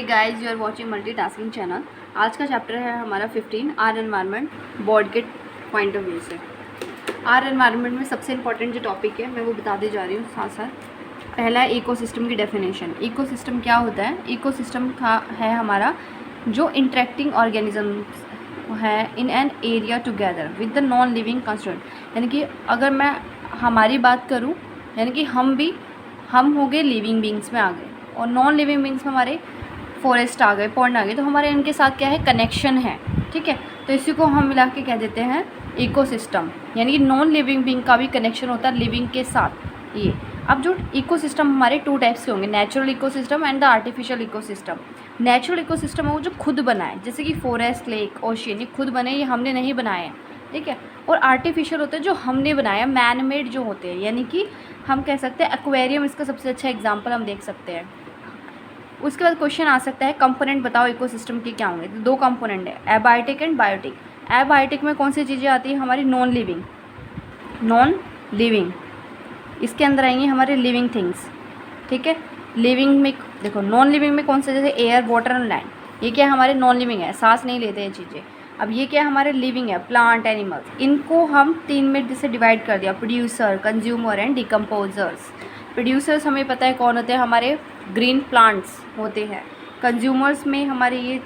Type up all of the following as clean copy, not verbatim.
Guys, you are watching multitasking channel. आज का chapter है हमारा 15 आर एनवायरनमेंट बोर्ड के पॉइंट ऑफ व्यू से। आर एनवायरनमेंट में सबसे इंपॉर्टेंट जो टॉपिक है मैं वो बताते जा रही हूँ साथ साथ। पहला है इकोसिस्टम की डेफिनेशन। इकोसिस्टम क्या होता है? इकोसिस्टम का है हमारा जो इंटरेक्टिंग ऑर्गेनिजम्स है in an area together with the non living constraint. यानी कि अगर मैं हमारी बात करूँ, यानी कि हम हो गए लिविंग बींग्स में आ गए और नॉन लिविंग बींग्स में हमारे फॉरेस्ट आ गए, पॉन्ड आ गए, तो हमारे इनके साथ क्या है, कनेक्शन है। ठीक है, तो इसी को हम मिला के कह देते हैं इकोसिस्टम। यानी कि नॉन लिविंग बींग का भी कनेक्शन होता है लिविंग के साथ। ये अब जो इकोसिस्टम हमारे टू टाइप्स के होंगे, natural ecosystem and the artificial ecosystem. Natural ecosystem है वो जो खुद बना है, जैसे कि फॉरेस्ट, लेक, ओशियन, ये खुद बने, ये हमने नहीं बनाए हैं। ठीक है, और आर्टिफिशियल होते हैं जो हमने बनाया, मैन मेड जो होते हैं, यानी कि हम कह सकते हैं एक्वेरियम इसका सबसे अच्छा एग्जाम्पल हम देख सकते हैं। उसके बाद क्वेश्चन आ सकता है कंपोनेंट बताओ इकोसिस्टम के क्या होंगे। तो दो कंपोनेंट है, एबायोटिक एंड बायोटिक। एबायोटिक में कौन सी चीज़ें आती है हमारी? नॉन लिविंग इसके अंदर आएंगे हमारे लिविंग थिंग्स। ठीक है, लिविंग में देखो, नॉन लिविंग में कौन से, जैसे एयर, वाटर एंड लैंड, ये क्या है हमारे नॉन लिविंग है, सांस नहीं लेते हैं चीज़ें। अब ये क्या हमारे लिविंग है, प्लांट, एनिमल्स। इनको हम तीन में जैसे डिवाइड कर दिया, producer, consumer and decomposers. Producers हमें पता है कौन होते हैं, हमारे ग्रीन प्लांट्स होते हैं। कंज्यूमर्स में हमारे ये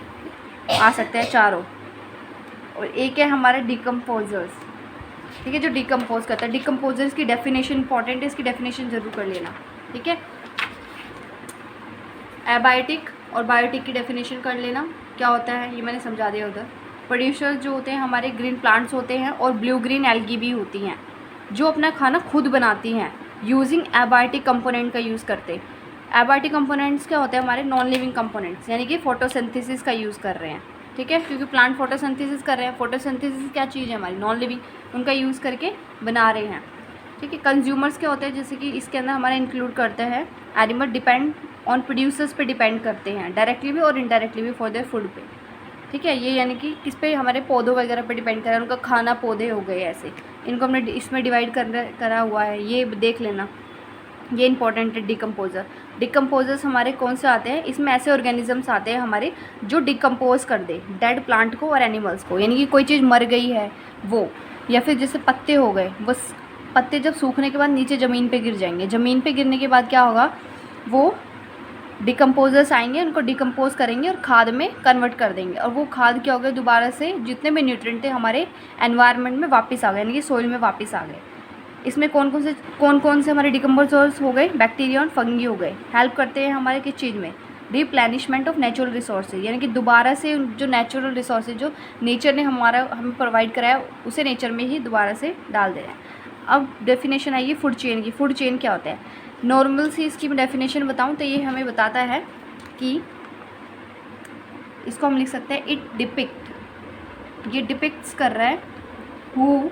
आ सकते हैं चारों, और एक है हमारा डिकम्पोजर्स। ठीक है, जो डिकम्पोज करता है। डिकम्पोजर्स की डेफिनेशन इंपॉर्टेंट है, इसकी डेफिनेशन जरूर कर लेना। ठीक है, एबायोटिक और बायोटिक की डेफिनेशन कर लेना, क्या होता है ये मैंने समझा दिया उधर। प्रोड्यूसर्स जो होते हैं हमारे ग्रीन प्लांट्स होते हैं, और ब्लू ग्रीन एल्गी भी होती हैं जो अपना खाना खुद बनाती हैं यूजिंग एबायोटिक कंपोनेंट का यूज़ करते। एबायोटिक कंपोनेंट्स क्या होते हैं हमारे? नॉन लिविंग कंपोनेंट्स, यानी कि फोटोसिंथेसिस का यूज़ कर रहे हैं। ठीक है, क्योंकि प्लांट फोटोसिंथेसिस कर रहे हैं। फोटोसिंथेसिस क्या चीज़ है हमारी? नॉन लिविंग, उनका यूज़ करके बना रहे हैं। ठीक है, कंज्यूमर्स क्या होते हैं, जैसे कि इसके अंदर हमारा इंक्लूड करते हैं एनिमल डिपेंड ऑन प्रोड्यूसर्स पे डिपेंड करते हैं, डायरेक्टली भी और इनडायरेक्टली भी फॉर देयर फूड पे। ठीक है, ये यानी कि किस पे, हमारे पौधों वगैरह पे डिपेंड करा है, उनका खाना पौधे हो गए ऐसे, इनको हमने इसमें डिवाइड करा हुआ है, ये देख लेना, ये इंपॉर्टेंट है। डिकम्पोजर्स हमारे कौन से आते हैं? इसमें ऐसे ऑर्गेनिजम्स आते हैं हमारे जो डिकम्पोज कर दे डेड प्लांट को और एनिमल्स को, यानी कि कोई चीज़ मर गई है वो, या फिर जैसे पत्ते हो गए, बस पत्ते जब सूखने के बाद नीचे ज़मीन पे गिर जाएंगे, ज़मीन पे गिरने के बाद क्या होगा, वो डिकम्पोजर्स आएंगे, उनको डिकम्पोज करेंगे और खाद में कन्वर्ट कर देंगे, और वो खाद क्या हो गया, दोबारा से जितने भी न्यूट्रिएंट थे हमारे एनवायरनमेंट में वापस आ गए, यानी कि सोइल में वापस आ गए। इसमें कौन कौन से हमारे डिकम्पोजर्स हो गए? बैक्टीरिया और फंगी हो गए। हेल्प करते हैं हमारे किस चीज़ में? रिप्लेनिशमेंट ऑफ नेचुरल रिसोर्सेज, यानी कि दोबारा से जो नेचुरल रिसोर्सेज जो नेचर ने हमें प्रोवाइड कराया, उसे नेचर में ही दोबारा से डाल दे रहे हैं। अब डेफिनेशन आइए फूड चेन की। फूड चेन क्या होता है? नॉर्मल सी इसकी डेफिनेशन बताऊं तो ये हमें बताता है कि इसको हम लिख सकते हैं ये डिपिक्ट्स कर रहा है हु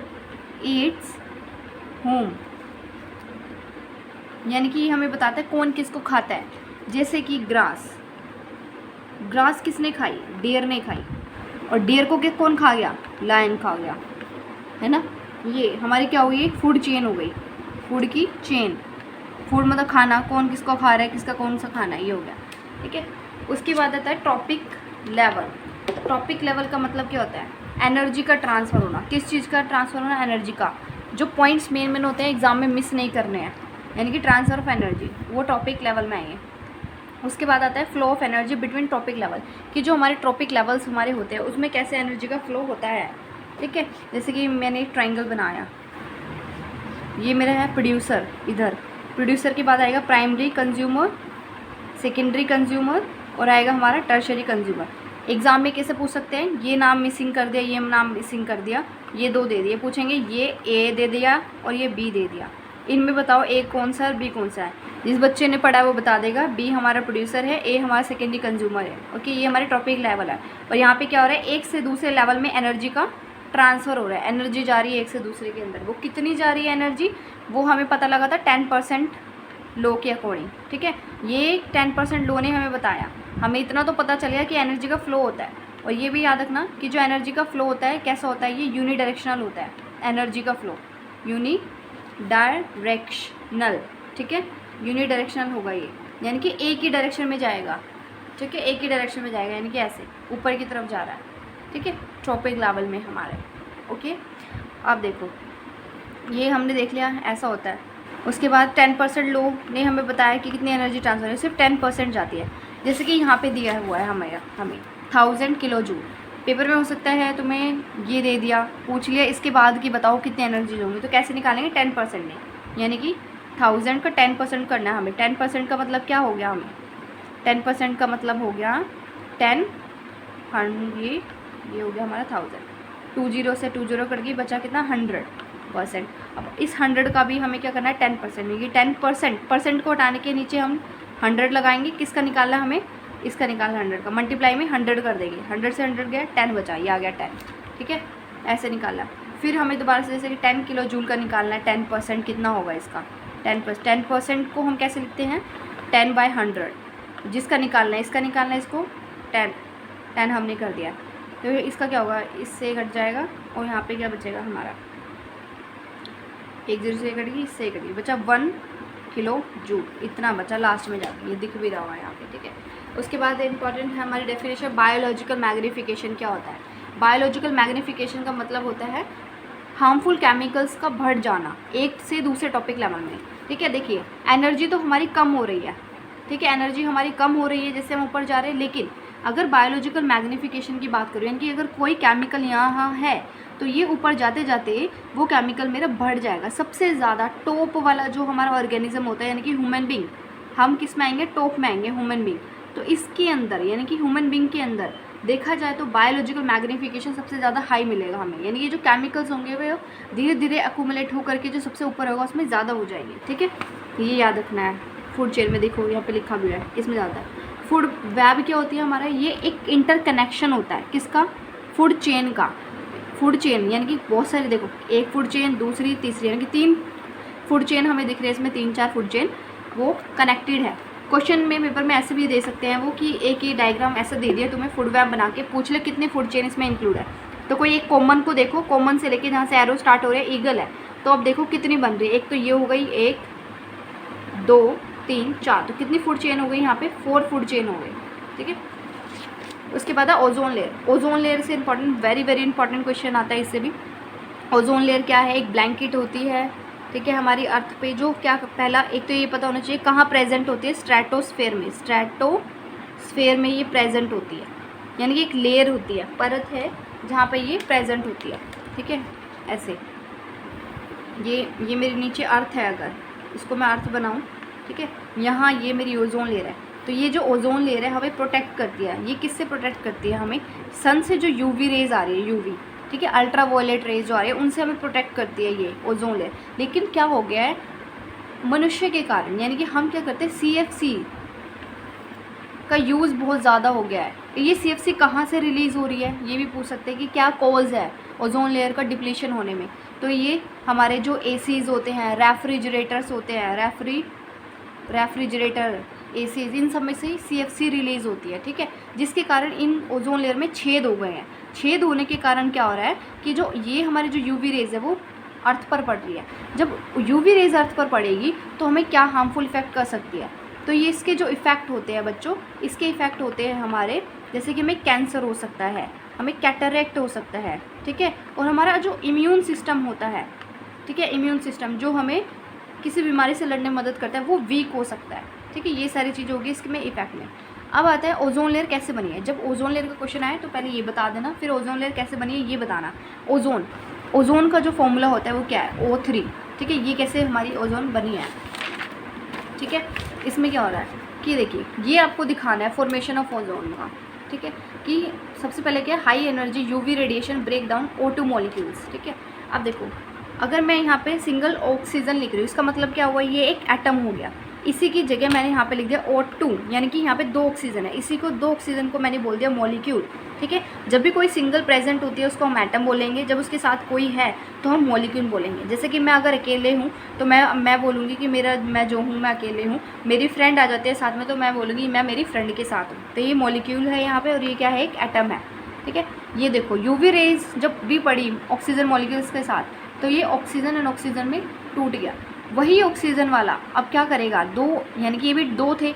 ईट्स होम, यानी कि हमें बताता है कौन किसको खाता है। जैसे कि ग्रास किसने खाई? डियर ने खाई, और डियर को कौन खा गया? लायन खा गया, है ना। ये हमारी क्या हुई? फूड चेन हो गई, फूड की चेन। फूड मतलब खाना, कौन किसको खा रहा है, किसका कौन सा खाना है, ये हो गया। ठीक है, उसके बाद आता है टॉपिक लेवल। टॉपिक लेवल का मतलब क्या होता है? एनर्जी का ट्रांसफ़र होना। किस चीज़ का ट्रांसफ़र होना? एनर्जी का। जो पॉइंट्स मेन होते हैं एग्जाम में मिस नहीं करने हैं, यानी कि ट्रांसफ़र ऑफ एनर्जी, वो टॉपिक लेवल में आएंगे। उसके बाद आता है flow of energy between topic level, कि जो हमारे टॉपिक लेवल्स हमारे होते हैं उसमें कैसे एनर्जी का फ्लो होता है। ठीक है, जैसे कि मैंने एक ट्राइंगल बनाया, ये मेरा है प्रोड्यूसर, इधर प्रोड्यूसर के बाद आएगा प्राइमरी कंज्यूमर, सेकेंडरी कंज्यूमर, और आएगा हमारा टर्शरी कंज्यूमर। एग्जाम में कैसे पूछ सकते हैं? ये नाम मिसिंग कर दिया, ये नाम मिसिंग कर दिया, ये दो दे दिए, पूछेंगे ये ए दे दिया और ये बी दे दिया, इनमें बताओ ए कौन सा है और बी कौन सा है। जिस बच्चे ने पढ़ा वो बता देगा, बी हमारा प्रोड्यूसर है, ए हमारा सेकेंडरी कंज्यूमर है। ओके, ये हमारे टॉपिक लेवल है। और यहाँ पे क्या हो रहा है? एक से दूसरे लेवल में एनर्जी का ट्रांसफ़र हो रहा है, एनर्जी जा रही है एक से दूसरे के अंदर। वो कितनी जा रही है एनर्जी, वो हमें पता लगा था 10% लो के अकॉर्डिंग। ठीक है, ये 10% लो ने हमें बताया, हमें इतना तो पता चल गया कि एनर्जी का फ्लो होता है। और ये भी याद रखना कि जो एनर्जी का फ्लो होता है कैसा होता है, ये यूनिडायरेक्शनल होता है। एनर्जी का फ्लो यूनिडायरेक्शनल, ठीक है, यूनिडायरेक्शनल होगा ये, यानी कि एक ही डायरेक्शन में जाएगा। ठीक है, एक ही डायरेक्शन में जाएगा, यानी कि ऐसे ऊपर की तरफ जा रहा है, ठीक है, ट्रॉपिक लेवल में हमारे। ओके, अब देखो ये हमने देख लिया ऐसा होता है। उसके बाद 10% लो ने हमें बताया कि कितनी एनर्जी ट्रांसफर है, सिर्फ 10% जाती है। जैसे कि यहाँ पे दिया हुआ है हमें 1000 किलो जूल। पेपर में हो सकता है तुम्हें ये दे दिया, पूछ लिया इसके बाद कि बताओ कितनी एनर्जी लोगे, तो कैसे निकालेंगे, 10% में, यानी कि 1000 का 10% करना है हमें। 10% का मतलब क्या हो गया, हमें 10% का मतलब हो गया 10 ये हो गया हमारा 1000। 20 से 20 कट गई, बचा कितना, 100%। अब इस 100 का भी हमें क्या करना है, 10%, ये 10% को हटाने के नीचे हम 100 लगाएंगे। किसका निकालना है हमें, इसका निकालना 100 का, मल्टीप्लाई में 100 कर देंगे, 100 से 100 गया, 10 बचा, ये आ गया 10, ठीक है, ऐसे निकाला। फिर हमें दोबारा से जैसे कि 10 किलो जूल का निकालना है, 10% कितना होगा इसका, 10% को हम कैसे लिखते हैं, 10/100। जिसका निकालना है, इसका निकालना है, इसको 10 हमने कर दिया, तो इसका क्या होगा, इससे कट जाएगा और यहाँ पे क्या बचेगा हमारा, 1 0 से कट गई, इससे कट गई, बचा 1 किलो जूल, इतना बचा लास्ट में जाके, ये दिख भी रहा हुआ है यहाँ पे, ठीक है। उसके बाद इंपॉर्टेंट है हमारी डेफिनेशन, बायोलॉजिकल मैग्नीफिकेशन क्या होता है। बायोलॉजिकल मैग्नीफिकेशन का मतलब होता है हार्मफुल केमिकल्स का बढ़ जाना एक से दूसरे टॉपिक लेवल में, ठीक है। देखिए एनर्जी तो हमारी कम हो रही है, ठीक है, एनर्जी हमारी कम हो रही है जैसे हम ऊपर जा रहे हैं, लेकिन अगर बायोलॉजिकल मैग्नीफिकेशन की बात करूँ, यानी कि अगर कोई केमिकल यहाँ है तो ये ऊपर जाते जाते वो केमिकल मेरा बढ़ जाएगा। सबसे ज़्यादा टॉप वाला जो हमारा ऑर्गेनिज्म होता है, यानी कि ह्यूमन बींग, हम किस में आएंगे, टॉप में आएंगे, ह्यूमन बींग। तो इसके अंदर यानी कि ह्यूमन बींग के अंदर देखा जाए तो बायोलॉजिकल मैग्नीफिकेशन सबसे ज़्यादा हाई मिलेगा हमें, यानी ये जो केमिकल्स होंगे वे धीरे धीरे अक्यूमुलेट होकर के जो सबसे ऊपर होगा उसमें ज़्यादा हो जाएंगे, ठीक है। ये याद रखना है। फूड चेन में देखो यहाँ पे लिखा भी है, किसमें ज़्यादा है। फूड वेब क्या होती है हमारा, ये एक इंटरकनेक्शन होता है, किसका, फूड चेन का। फूड चेन यानी कि बहुत सारे, देखो एक फूड चेन, दूसरी, तीसरी, यानी कि 3 फूड चेन हमें दिख रहे हैं इसमें, 3-4 फूड चेन वो कनेक्टेड है। क्वेश्चन में पेपर में ऐसे भी दे सकते हैं वो कि एक ही डायग्राम ऐसा दे दिया तुम्हें, फूड वेब बना के पूछ ले कितने फूड चेन इसमें इंक्लूड है। तो कोई एक कॉमन को देखो, कॉमन से लेके जहाँ से एरो स्टार्ट हो रहे हैं, ईगल है, तो अब देखो कितनी बन रही है। एक तो ये हो गई, 1 2 3 4, तो कितनी फूड चेन हो गई यहाँ पे, 4 फूड चेन हो गई, ठीक है। उसके बाद है ओजोन लेयर। ओजोन लेयर से important, very very important question आता है इससे भी। ओजोन लेयर क्या है, एक ब्लैंकेट होती है, ठीक है, हमारी अर्थ पे, जो क्या, पहला एक तो ये पता होना चाहिए कहाँ प्रेजेंट होती है, स्ट्रेटोस्फेयर में। स्ट्रेटोस्फेयर में ये प्रेजेंट होती है, यानी कि एक लेयर होती है, परत है जहाँ पे ये प्रेजेंट होती है, ठीक है। ऐसे ये मेरे नीचे अर्थ है, अगर इसको मैं अर्थ बनाऊँ, ठीक है, यहाँ ये मेरी ओजोन लेयर है। तो ये जो ओजोन लेयर है हमें प्रोटेक्ट करती है। ये किससे प्रोटेक्ट करती है हमें, सन से जो यूवी रेज आ रही है, यूवी, ठीक है, अल्ट्रा वायलेट रेज जो आ रही है उनसे हमें प्रोटेक्ट करती है ये ओजोन लेयर। लेकिन क्या हो गया है, मनुष्य के कारण, यानी कि हम क्या करते हैं, CFC का यूज़ बहुत ज़्यादा हो गया है। तो ये CFC कहाँ से रिलीज़ हो रही है, ये भी पूछ सकते हैं कि क्या कॉज है ओजोन लेयर का डिप्लीशन होने में। तो ये हमारे जो ACs होते हैं, रेफ्रिजरेटर्स होते हैं, रेफ्रिजरेटर, ACs, इन सब में से CFC रिलीज़ होती है, ठीक है, जिसके कारण इन ओजोन लेयर में छेद हो गए हैं। छेद होने के कारण क्या हो रहा है कि जो ये हमारी जो यूवी रेज है वो अर्थ पर पड़ रही है। जब यूवी रेज अर्थ पर पड़ेगी तो हमें क्या हार्मफुल इफेक्ट कर सकती है। तो ये इसके जो इफ़ेक्ट होते हैं बच्चों, इसके इफ़ेक्ट होते हैं हमारे, जैसे कि हमें कैंसर हो सकता है, हमें कैटरेक्ट हो सकता है, ठीक है, और हमारा जो इम्यून सिस्टम होता है, ठीक है, इम्यून सिस्टम जो हमें किसी बीमारी से लड़ने में मदद करता है वो वीक हो सकता है, ठीक है। ये सारी चीज़ें होगी इसमें इफेक्ट में। अब आता है ओजोन लेयर कैसे बनी है। जब ओजोन लेयर का क्वेश्चन आए तो पहले ये बता देना, फिर ओजोन लेयर कैसे बनी है ये बताना। ओजोन का जो फॉर्मूला होता है वो क्या है, O3, ठीक है। ये कैसे हमारी ओजोन बनी है, ठीक है। इसमें क्या हो रहा है कि देखिए ये आपको दिखाना है फॉर्मेशन ऑफ ओजोन का, ठीक है, कि सबसे पहले क्या, high energy UV radiation break down O2 molecules, ठीक है। अब देखो अगर मैं यहाँ पे सिंगल ऑक्सीजन लिख रही हूँ, इसका मतलब क्या हुआ, ये एक एटम हो गया। इसी की जगह मैंने यहाँ पे लिख दिया O2, यानी कि यहाँ पे 2 ऑक्सीजन है, इसी को 2 ऑक्सीजन को मैंने बोल दिया मॉलिक्यूल, ठीक है। जब भी कोई सिंगल प्रेजेंट होती है उसको हम एटम बोलेंगे, जब उसके साथ कोई है तो हम मॉलिक्यूल बोलेंगे। जैसे कि मैं अगर अकेले हूँ तो मैं बोलूँगी कि मैं जो हूँ मैं अकेले हूँ, मेरी फ्रेंड आ जाती है साथ में तो मैं बोलूँगी मैं मेरी फ्रेंड के साथ हूँ। तो ये मॉलिक्यूल है यहाँ पर, और ये क्या है, एक एटम है, ठीक है। ये देखो यूवी रेज जब भी पड़ी ऑक्सीजन मॉलिक्यूल्स के साथ तो ये ऑक्सीजन एंड ऑक्सीजन में टूट गया। वही ऑक्सीजन वाला अब क्या करेगा, 2, यानी कि ये भी 2 थे,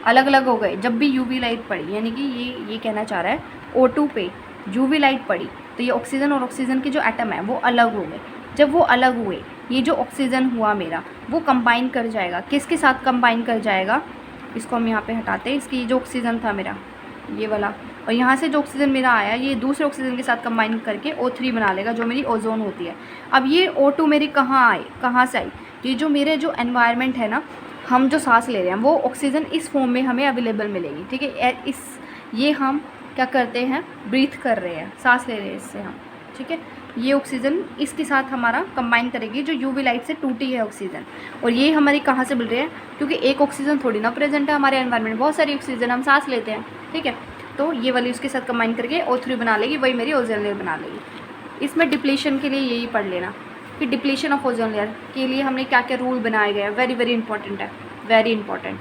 अलग अलग हो गए जब भी यूवी लाइट पड़ी, यानी कि ये कहना चाह रहा है O2 पे यूवी लाइट पड़ी तो ये ऑक्सीजन और ऑक्सीजन के जो एटम है वो अलग हो गए। जब वो अलग हुए, ये जो ऑक्सीजन हुआ मेरा वो कंबाइन कर जाएगा, किसके साथ कंबाइन कर जाएगा, इसको हम यहाँ पे हटाते हैं, इसकी जो ऑक्सीजन था मेरा ये वाला, और यहाँ से जो ऑक्सीजन मेरा आया ये दूसरे ऑक्सीजन के साथ कंबाइन करके O3 बना लेगा जो मेरी ओजोन होती है। अब ये O2 मेरी कहाँ से आई, ये जो मेरे जो एनवायरनमेंट है ना, हम जो सांस ले रहे हैं वो ऑक्सीजन इस फॉर्म में हमें अवेलेबल मिलेगी, ठीक है। ये हम क्या करते हैं, ब्रीथ कर रहे हैं, सांस ले रहे हैं इससे हम, ठीक है। ये ऑक्सीजन इसके साथ हमारा कंबाइन करेगी जो यूवी लाइट से टूटी है ऑक्सीजन, और ये हमारी कहाँ से मिल रही है, क्योंकि एक ऑक्सीजन थोड़ी ना प्रेजेंट है हमारे एनवायरनमेंट में, बहुत सारी ऑक्सीजन हम सांस लेते हैं, ठीक है। तो ये वाली उसके साथ कंबाइन करके O3 बना लेगी, वही मेरी ओजोन लेयर बना लेगी। इसमें डिप्लीशन के लिए यही पढ़ लेना कि डिप्लीशन ऑफ ओजोन लेयर के लिए हमने क्या क्या रूल बनाए गए हैं, वेरी वेरी इंपॉर्टेंट है, वेरी इंपॉर्टेंट,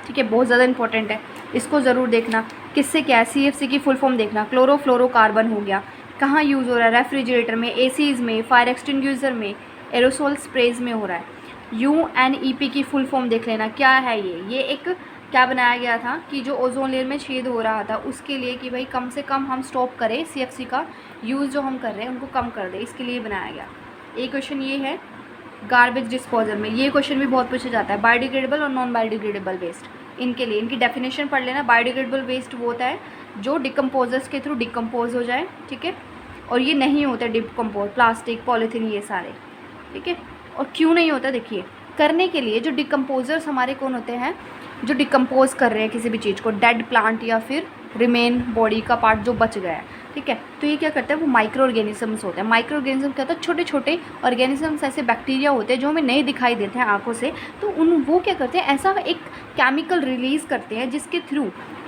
ठीक है, बहुत ज़्यादा इंपॉर्टेंट है, इसको ज़रूर देखना। किससे क्या है, CFC की फुल फॉर्म देखना, क्लोरोफ्लोरोकार्बन हो गया, कहाँ यूज़ हो रहा है, रेफ्रिजरेटर में, ACs में, फायर एक्सटिंग्विशर में, एरोसोल स्प्रेज में हो रहा है। UNEP की फुल फॉर्म देख लेना, क्या है ये एक क्या बनाया गया था कि जो ओजोन लेयर में छेद हो रहा था उसके लिए कि भाई कम से कम हम स्टॉप करें, CFC का यूज़ जो हम कर रहे हैं उनको कम कर दें, इसके लिए बनाया गया। एक क्वेश्चन ये है गार्बेज डिस्पोजल में, ये क्वेश्चन भी बहुत पूछा जाता है, बायोडिग्रेडेबल और नॉन बायोडिग्रेडेबल वेस्ट, इनके लिए इनकी डेफिनेशन पढ़ लेना। बायोडिग्रेडेबल वेस्ट वो होता है जो डिकम्पोजर्स के थ्रू डिकम्पोज हो जाए, ठीक है, और ये नहीं होता डिकम्पोज, प्लास्टिक, पॉलीथीन, ये सारे, ठीक है। और क्यों नहीं होता, देखिए, करने के लिए जो डिकम्पोजर्स हमारे कौन होते हैं, जो डिकम्पोज कर रहे हैं किसी भी चीज़ को, डेड प्लांट या फिर रिमेन बॉडी का पार्ट जो बच गया है, ठीक है, तो ये क्या करता है, वो माइक्रो ऑर्गेनिजम्स होते हैं। माइक्रो ऑर्गेनिज्म क्या होता है, छोटे छोटे ऑर्गेनिजम्स, ऐसे बैक्टीरिया होते हैं जो हमें नहीं दिखाई देते हैं आंखों से, तो वो क्या करते हैं, ऐसा एक केमिकल रिलीज़ करते हैं जिसके थ्रू,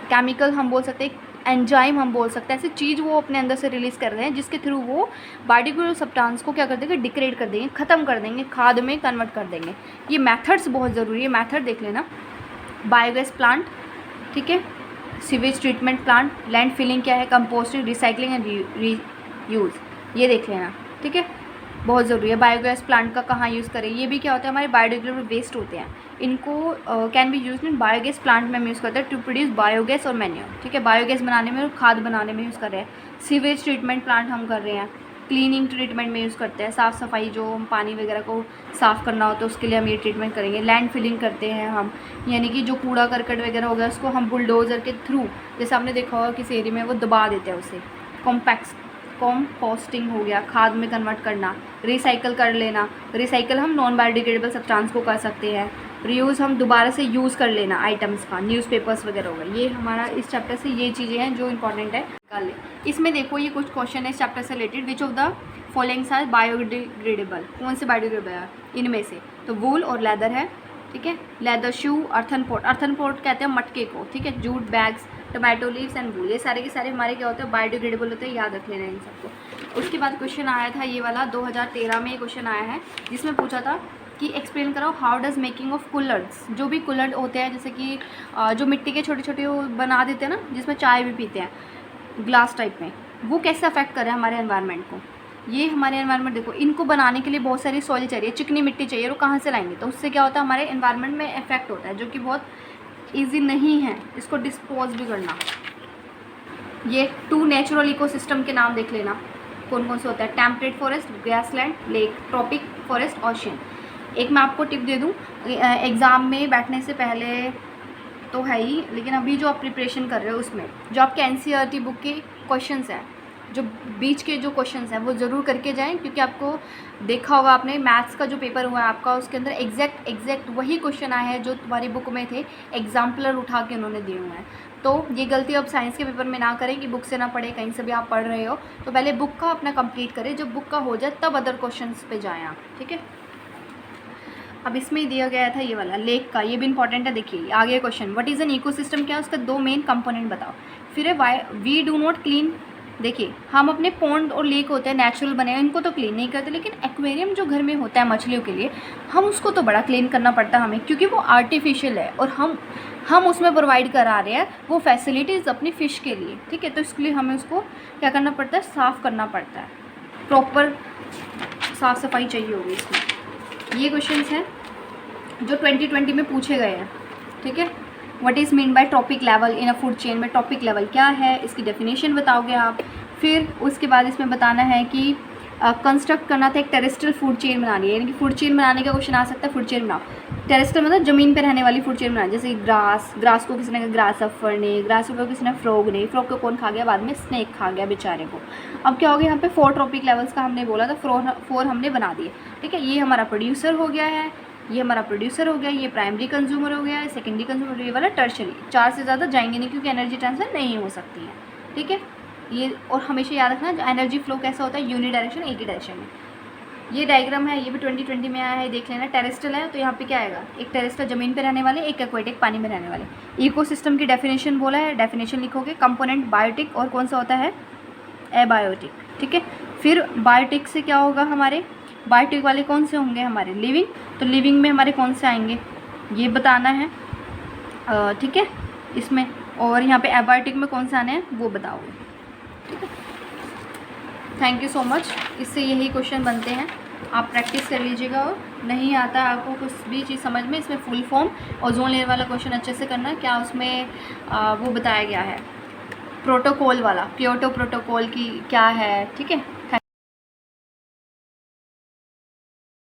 केमिकल हम बोल सकते हैं, एंजाइम हम बोल सकते हैं, ऐसी चीज़ वो अपने अंदर से रिलीज़ कर रहे हैं जिसके थ्रू वो बायोडिग्रेडेबल सब्सटेंस को क्या कर देंगे, डिग्रेड कर देंगे, ख़त्म कर देंगे, खाद में कन्वर्ट कर देंगे। ये मेथड्स बहुत ज़रूरी है, मेथड देख लेना। बायोगैस प्लांट, ठीक है, sewage treatment plant, land filling क्या है, कंपोस्टिंग, रिसाइकलिंग एंड रीयूज़, ये देख लेना, ठीक है, बहुत ज़रूरी है। बायोगैस प्लांट का कहाँ यूज़ करें, ये भी क्या होता है, हमारे बायोडिग्रेडेबल वेस्ट होते हैं, इनको can be use in biogas plant में हम यूज़ करते हैं टू प्रोड्यूस बायोगैस और मैन्योर, ठीक है, बायोगैस बनाने में और खाद बनाने में यूज़ कर रहे हैं। सीवेज ट्रीटमेंट प्लांट हम कर रहे हैं, क्लीनिंग ट्रीटमेंट में यूज़ करते हैं, साफ़ सफाई जो हम पानी वगैरह को साफ़ करना हो तो उसके लिए हम ये ट्रीटमेंट करेंगे। लैंड फिलिंग करते हैं हम, यानी कि जो कूड़ा करकट वगैरह हो गया उसको हम बुलडोज़र के थ्रू, जैसे आपने देखा होगा किसी एरिया में वो दबा देते हैं उसे, कॉम्पोस्टिंग हो गया, खाद में कन्वर्ट करना। रिसाइकल कर लेना, रिसाइकल हम नॉन बायोडिग्रेडेबल सब्सटेंस को कर सकते हैं। रीयूज़ हम दोबारा से यूज़ कर लेना आइटम्स का, न्यूज़पेपर्स वगैरह हो गए। ये हमारा इस चैप्टर से ये चीज़ें हैं जो इंपॉर्टेंट है, निकाल ले। इसमें देखो ये कुछ क्वेश्चन है इस चैप्टर से related, which of the followings are biodegradable, कौन से बायोडिग्रेडेबल है इनमें से, तो वूल और लेदर है, ठीक है, लेदर शू, अर्थन पॉट कहते हैं मटके को, ठीक है, jute bags, tomato leaves and wool, ये सारे के सारे हमारे क्या होते हैं, बायोडिग्रेडेबल होते हैं, याद रख लेना इन सबको। उसके बाद क्वेश्चन आया था ये वाला 2013 में क्वेश्चन आया है जिसमें पूछा था कि एक्सप्लेन करो हाउ डज मेकिंग ऑफ कुल्लर्स, जो भी कुल्लर होते हैं जैसे कि जो मिट्टी के छोटे छोटे बना देते हैं ना, जिसमें चाय भी पीते हैं ग्लास टाइप में, वो कैसे अफेक्ट कर रहे हैं हमारे एनवायरनमेंट को। ये हमारे एनवायरनमेंट देखो, इनको बनाने के लिए बहुत सारी सॉइल चाहिए, चिकनी मिट्टी चाहिए, वो कहाँ से लाएंगे, तो उससे क्या होता है हमारे एनवायरनमेंट में इफेक्ट होता है जो कि बहुत ईजी नहीं है इसको डिस्पोज भी करना। ये 2 नेचुरल इकोसिस्टम के नाम देख लेना कौन कौन से होता है, temperate forest, grassland, lake, tropic forest, ocean. एक मैं आपको टिप दे दूं, एग्ज़ाम में बैठने से पहले तो है ही, लेकिन अभी जो आप प्रिपरेशन कर रहे हो उसमें जो आपके NCERT बुक के क्वेश्चंस हैं, जो बीच के जो क्वेश्चंस हैं वो ज़रूर करके जाएं, क्योंकि आपको देखा होगा आपने मैथ्स का जो पेपर हुआ है आपका, उसके अंदर एग्जैक्ट वही क्वेश्चन आए हैं जो तुम्हारी बुक में थे, एग्जाम्पलर उठा के उन्होंने दिए हुए हैं। तो ये गलती अब साइंस के पेपर में ना करें कि बुक से ना पढ़े, कहीं से भी आप पढ़ रहे हो तो पहले बुक का अपना कंप्लीट करें, जब बुक का हो जाए तब अदर क्वेश्चन पे जाएँ आप, ठीक है। अब इसमें ही दिया गया था ये वाला लेक का, ये भी इंपॉर्टेंट है, देखिए आगे question, what is an ecosystem, क्या है उसका 2 मेन कंपोनेंट बताओ। फिर है why we do not clean, देखिए हम अपने पॉन्ड और लेक होते हैं नेचुरल बने हैं, इनको तो क्लीन नहीं करते, लेकिन एक्वेरियम जो घर में होता है मछलियों के लिए, हम उसको तो बड़ा क्लीन करना पड़ता है हमें, क्योंकि वो आर्टिफिशियल है और हम उसमें प्रोवाइड करा रहे हैं वो फैसिलिटीज़ अपनी फ़िश के लिए, ठीक है। तो इसके लिए हमें उसको क्या करना पड़ता है, साफ़ करना पड़ता है, प्रॉपर साफ़ सफाई चाहिए होगी इसमें। ये क्वेश्चंस हैं जो 2020 में पूछे गए हैं, ठीक है, what is mean by topic level in a food chain में टॉपिक लेवल क्या है, इसकी डेफिनेशन बताओगे आप। फिर उसके बाद इसमें बताना है कि कंस्ट्रक्ट करना था एक टेरेस्ट्रियल फूड चेन बनानी है, यानी कि फूड चेन बनाने का क्वेश्चन आ सकता है, फूड चेन बनाओ। टेरेस्ट्रियल मतलब ज़मीन पे रहने वाली फूड चेन बनानी, जैसे ग्रास को किसी ने ग्रास अफर ने, ग्रास को किसी ने फ्रॉग ने, फ्रॉग को कौन खा गया, बाद में स्नेक खा गया बेचारे को। अब क्या हो गया, यहाँ पे 4 टॉपिक लेवल्स का हमने बोला था, 4 हमने बना दिए, ठीक है। ये हमारा प्रोड्यूसर हो गया है, ये हमारा प्रोड्यूसर हो गया, ये प्राइमरी कंज्यूमर हो गया है, सेकेंडरी कंज्यूमर, ये वाला टर्शरी। 4 से ज़्यादा जाएंगे नहीं क्योंकि एनर्जी ट्रांसफर नहीं हो सकती है, ठीक है। ये और हमेशा याद रखना एनर्जी फ्लो कैसा होता है, यूनिडायरेक्शन, एक ही डायरेक्शन में। ये डायग्राम है, ये भी 2020 में आया है, देख लेना। टेरेस्ट्रियल है तो यहाँ पे क्या आएगा, एक टेरेस्ट्रियल ज़मीन पे रहने वाले, एक एक्वेटिक पानी में रहने वाले। इकोसिस्टम की डेफिनेशन बोला है, डेफिनेशन लिखोगे। कंपोनेंट बायोटिक और कौन सा होता है, एबायोटिक, ठीक है। फिर बायोटिक से क्या होगा, हमारे बायोटिक वाले कौन से होंगे हमारे, लिविंग, तो लिविंग में हमारे कौन से आएंगे ये बताना है, ठीक है इसमें। और यहाँ पे एबायोटिक में कौन से आने हैं वो बताओगे, ठीक है। Thank you so much. इससे यही क्वेश्चन बनते हैं, आप प्रैक्टिस कर लीजिएगा। और नहीं आता आपको कुछ भी चीज़ समझ में, इसमें फुल फॉर्म ओजोन लेयर वाला क्वेश्चन अच्छे से करना, क्या उसमें वो बताया गया है, प्रोटोकॉल वाला, क्योटो प्रोटोकॉल की क्या है, ठीक है।